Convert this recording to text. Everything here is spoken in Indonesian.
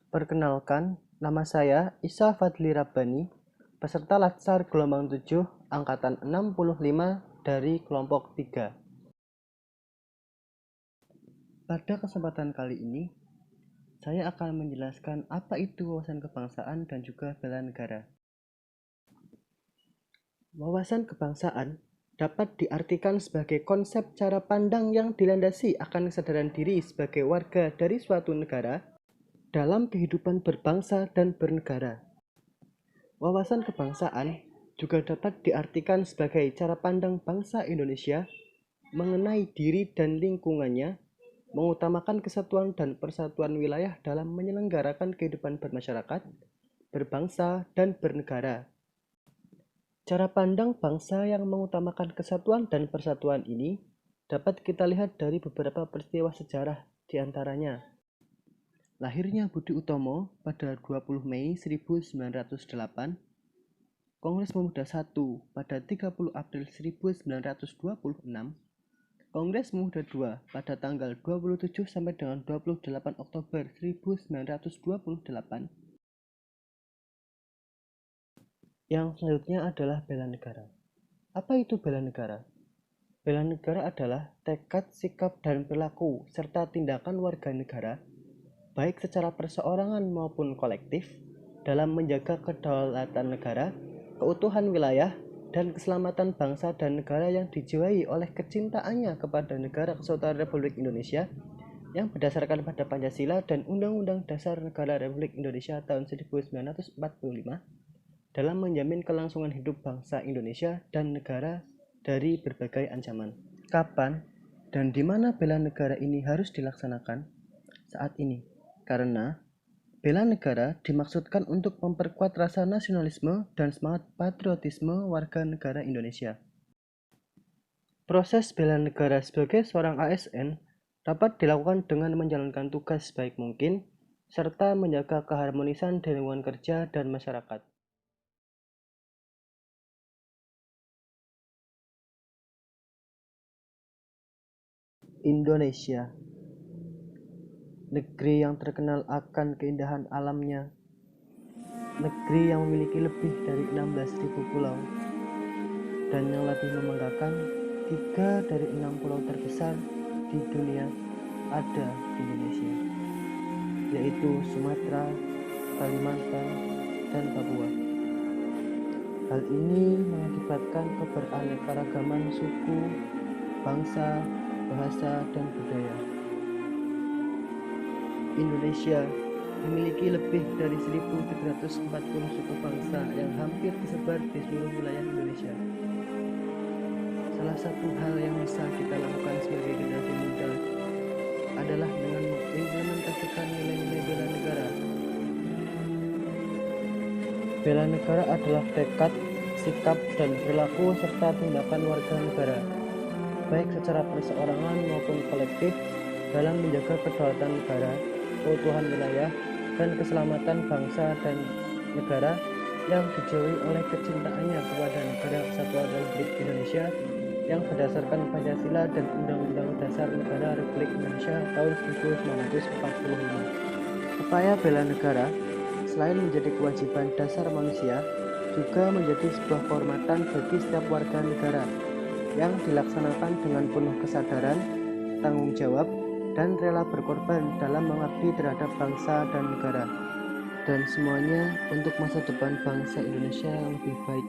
Perkenalkan, nama saya Isa Fadli Rabbani, peserta Latsar Gelombang 7 Angkatan 65 dari kelompok 3. Pada kesempatan kali ini, saya akan menjelaskan apa itu wawasan kebangsaan dan juga bela negara. Wawasan kebangsaan dapat diartikan sebagai konsep cara pandang yang dilandasi akan kesadaran diri sebagai warga dari suatu negara dalam kehidupan berbangsa dan bernegara. Wawasan kebangsaan juga dapat diartikan sebagai cara pandang bangsa Indonesia mengenai diri dan lingkungannya, mengutamakan kesatuan dan persatuan wilayah dalam menyelenggarakan kehidupan bermasyarakat, berbangsa, dan bernegara. Cara pandang bangsa yang mengutamakan kesatuan dan persatuan ini dapat kita lihat dari beberapa peristiwa sejarah diantaranya. Lahirnya Budi Utomo pada 20 Mei 1908, Kongres Pemuda I pada 30 April 1926, Kongres Pemuda II pada tanggal 27 sampai dengan 28 Oktober 1928. Yang selanjutnya adalah bela negara. Apa itu bela negara? Bela negara adalah tekad, sikap, dan perilaku serta tindakan warga negara, baik secara perseorangan maupun kolektif, dalam menjaga kedaulatan negara, keutuhan wilayah, dan keselamatan bangsa dan negara yang dijiwai oleh kecintaannya kepada Negara Kesatuan Republik Indonesia yang berdasarkan pada Pancasila dan Undang-Undang Dasar Negara Republik Indonesia tahun 1945 dalam menjamin kelangsungan hidup bangsa Indonesia dan negara dari berbagai ancaman. Kapan dan di mana bela negara ini harus dilaksanakan? Saat ini. Karena bela negara dimaksudkan untuk memperkuat rasa nasionalisme dan semangat patriotisme warga negara Indonesia. Proses bela negara sebagai seorang ASN dapat dilakukan dengan menjalankan tugas sebaik mungkin, serta menjaga keharmonisan di lingkungan kerja dan masyarakat. Indonesia, negeri yang terkenal akan keindahan alamnya, negeri yang memiliki lebih dari 16.000 pulau, dan yang lebih membanggakan, 3 dari 6 pulau terbesar di dunia ada di Indonesia, yaitu Sumatera, Kalimantan, dan Papua. Hal ini mengakibatkan keberaneka-ragaman suku, bangsa, bahasa, dan budaya. Indonesia memiliki lebih dari 1.340 suku bangsa yang hampir tersebar di seluruh wilayah Indonesia. Salah satu hal yang bisa kita lakukan sebagai generasi muda adalah dengan mengimplementasikan nilai-nilai bela negara. Bela negara adalah tekad, sikap, dan perilaku serta tindakan warga negara, baik secara perseorangan maupun kolektif, dalam menjaga kedaulatan negara, keutuhan wilayah, dan keselamatan bangsa dan negara yang dijiwai oleh kecintaannya kepada Negara Kesatuan Republik Indonesia yang berdasarkan Pancasila dan Undang-Undang Dasar Negara Republik Indonesia tahun 1945. Upaya bela negara selain menjadi kewajiban dasar manusia, juga menjadi sebuah kehormatan bagi setiap warga negara yang dilaksanakan dengan penuh kesadaran, tanggung jawab, dan rela berkorban dalam mengabdi terhadap bangsa dan negara, dan semuanya untuk masa depan bangsa Indonesia yang lebih baik.